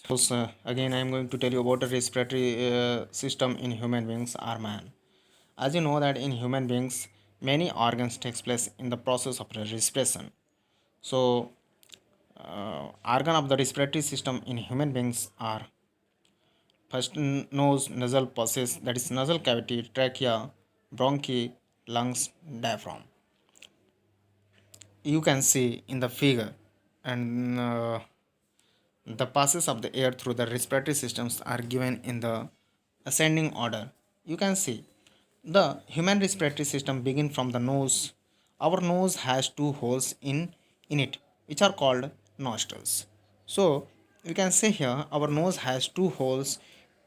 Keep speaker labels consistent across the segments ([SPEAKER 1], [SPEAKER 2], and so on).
[SPEAKER 1] So, again, I am going to tell you about the respiratory system in human beings or man. As you know that in human beings, many organs takes place in the process of respiration. So, organ of the respiratory system in human beings are first nose, nasal passages, that is nasal cavity, trachea, bronchi, lungs, diaphragm. You can see in the figure, and the passes of the air through the respiratory systems are given in the ascending order. You can see the human respiratory system begin from the nose. Our nose has two holes in it, which are called nostrils. So we can say here our nose has two holes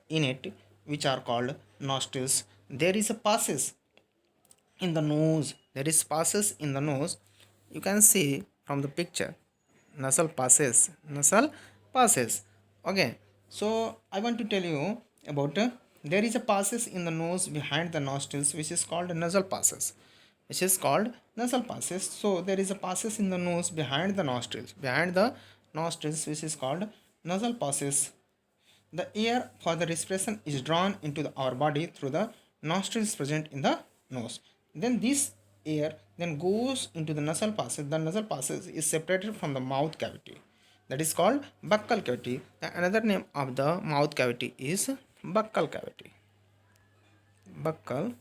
[SPEAKER 1] in it, which are called nostrils. There is a passes in the nose. There is passes in the nose. You can see from the picture nasal passes. Okay, so I want to tell you about there is a passes in the nose behind the nostrils, which is called nasal passes. So there is a passes in the nose behind the nostrils, which is called nasal passes. The air for the respiration is drawn into our body through the nostrils present in the nose. Then this air then goes into the nasal passages. The nasal passages is separated from the mouth cavity. That is called buccal cavity. The another name of the mouth cavity is buccal cavity. Buccal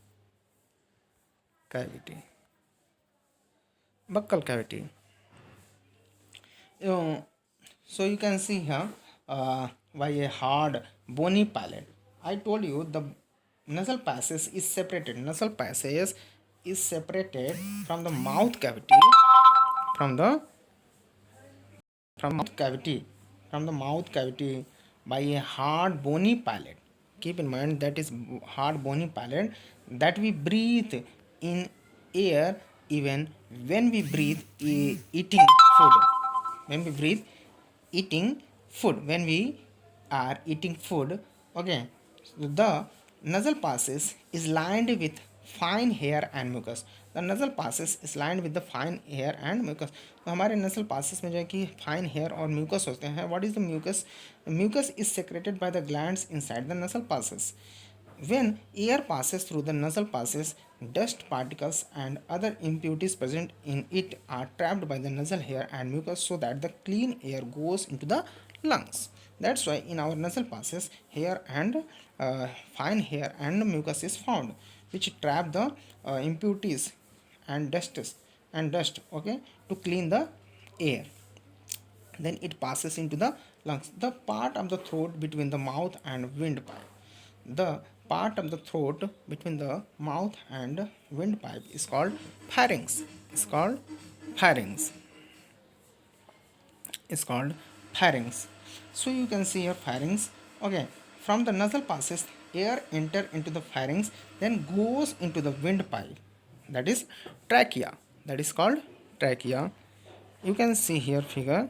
[SPEAKER 1] cavity. Buccal cavity. Uh, so you can see here by a hard bony palate. I told you the nasal passage is separated. Nasal passage is separated from the mouth cavity, from the mouth cavity, by a hard bony palate. Keep in mind that is hard bony palate that we breathe in air even when we breathe eating food. When we breathe eating food, when we are eating food, okay, the nasal passes is lined with fine hair and mucus. The nasal passes is lined with the fine hair and mucus. तो हमारे nasal passes में जो है कि fine hair और mucus होते हैं. What is the mucus? Mucus is secreted by the glands inside the nasal passes. When air passes through the nasal passes, dust particles and other impurities present in it are trapped by the nasal hair and mucus so that the clean air goes into the lungs. That's why in our nasal passes, hair and fine hair and mucus is found, which trap the impurities and dust, okay, to clean the air. Then it passes into the lungs, the part of the throat between the mouth and windpipe. The part of the throat between the mouth and windpipe is called pharynx. Pharynx is called pharynx. So you can see your pharynx. Okay, from the nasal passes, air enter into the pharynx, then goes into the windpipe. That is trachea. That is called trachea. You can see here figure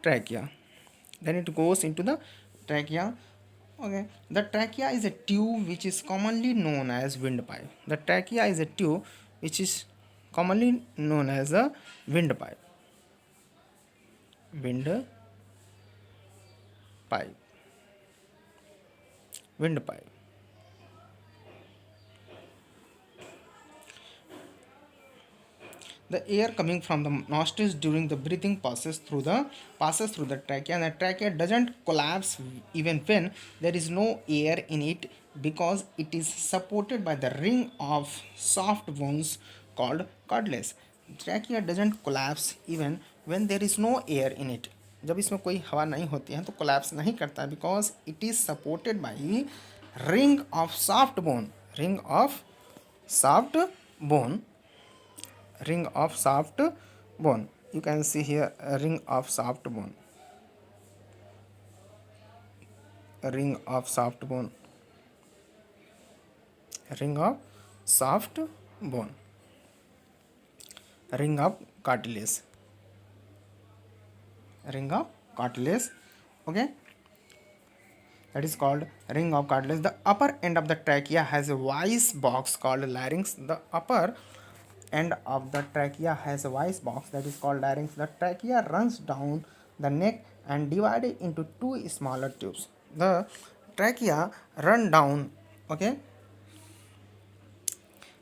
[SPEAKER 1] trachea. Then it goes into the trachea. Okay, the trachea is a tube which is commonly known as windpipe. The trachea is a tube which is commonly known as a windpipe. Windpipe. Windpipe. The air coming from the nostrils during the breathing passes through the trachea, and the trachea doesn't collapse even when there is no air in it because it is supported by the ring of soft bones called cartilage. Trachea doesn't collapse even when there is no air in it. जब इसमें कोई हवा नहीं होती है तो collapse नहीं करता because it is supported by ring of soft bone. Ring of soft bone. Ring of soft bone. You can see here a ring of soft bone. A ring of soft bone. Ring of soft bone. Ring of cartilage. Ring of cartilage. Okay, that is called ring of cartilage. The upper end of the trachea has a voice box called larynx. The upper end of the trachea has a voice box that is called larynx. The trachea runs down the neck and divided into two smaller tubes. The trachea okay,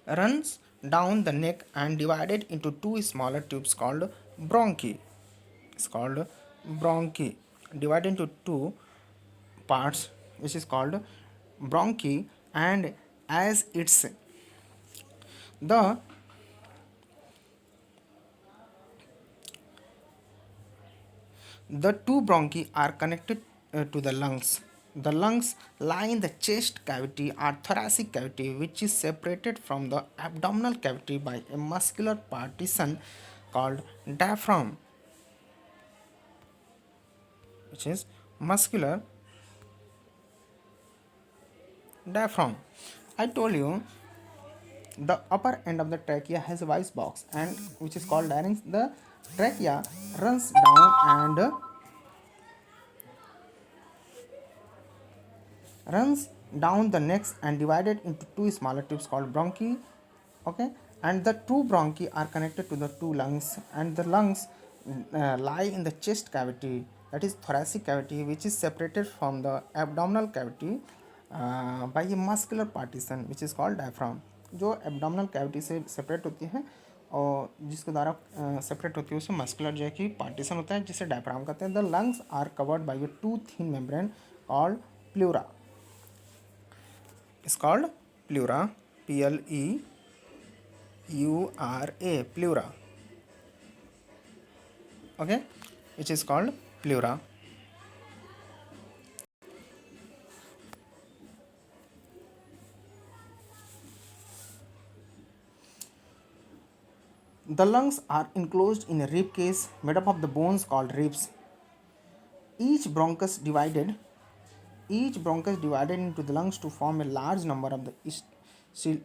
[SPEAKER 1] runs down the neck and divided into two smaller tubes called bronchi. It's called bronchi, divided into two parts, which is called bronchi. And as it's the The two bronchi are connected to the lungs. The lungs lie in the chest cavity or thoracic cavity, which is separated from the abdominal cavity by a muscular partition called diaphragm, which is muscular diaphragm. I told you the upper end of the trachea has a voice box, and which is called larynx. The trachea runs down and runs down the neck and divided into two smaller tubes called bronchi. Okay, and the two bronchi are connected to the two lungs, and the lungs lie in the chest cavity, that is thoracic cavity, which is separated from the abdominal cavity by a muscular partition which is called diaphragm. जो abdominal cavity से separate होती है और जिसके द्वारा separate होती है उसे मस्कुलर जो है कि पार्टीशन होता है जिसे डायफ्राम कहते हैं. The lungs are covered by a two thin membrane called pleura. Is called pleura, Pleura, pleura. Okay, which is called pleura. The lungs are enclosed in a rib cage made up of the bones called ribs. Each bronchus divided into the lungs to form a large number of the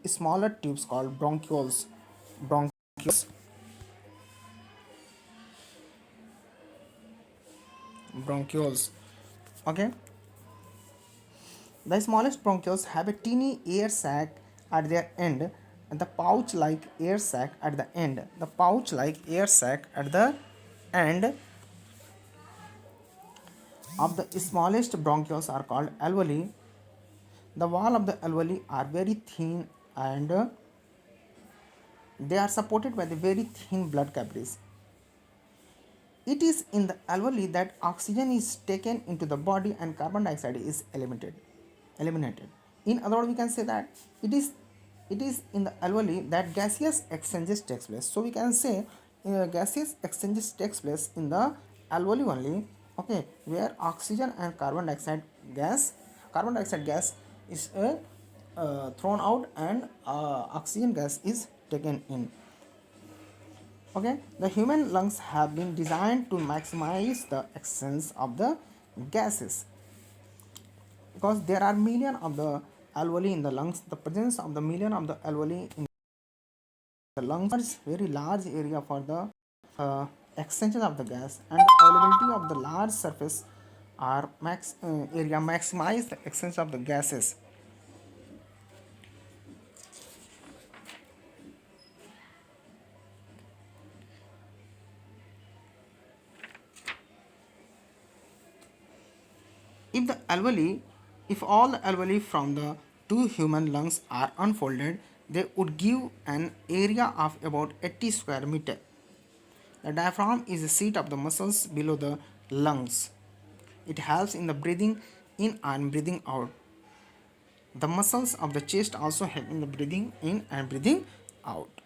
[SPEAKER 1] smaller tubes called bronchioles. Bronchioles. Bronchioles. Okay. The smallest bronchioles have a teeny air sac at their end, and the pouch-like air sac at the end. The pouch-like air sac at the end of the smallest bronchioles are called alveoli. The wall of the alveoli are very thin and they are supported by the very thin blood capillaries. It is in the alveoli that oxygen is taken into the body and carbon dioxide is eliminated. In other words, we can say that it is in the alveoli that gaseous exchanges takes place. So we can say gaseous exchanges takes place in the alveoli only. Okay, where oxygen and carbon dioxide gas is thrown out and oxygen gas is taken in. Okay, the human lungs have been designed to maximize the exchange of the gases because there are million of the alveoli in the lungs. The presence of the million of the alveoli in the lungs is very large area for the extension of the gas, and the availability of the large surface or area maximize the exchange of the gases. If all the alveoli from the two human lungs are unfolded, they would give an area of about 80 square meter. The diaphragm is the seat of the muscles below the lungs. It helps in the breathing in and breathing out. The muscles of the chest also help in the breathing in and breathing out.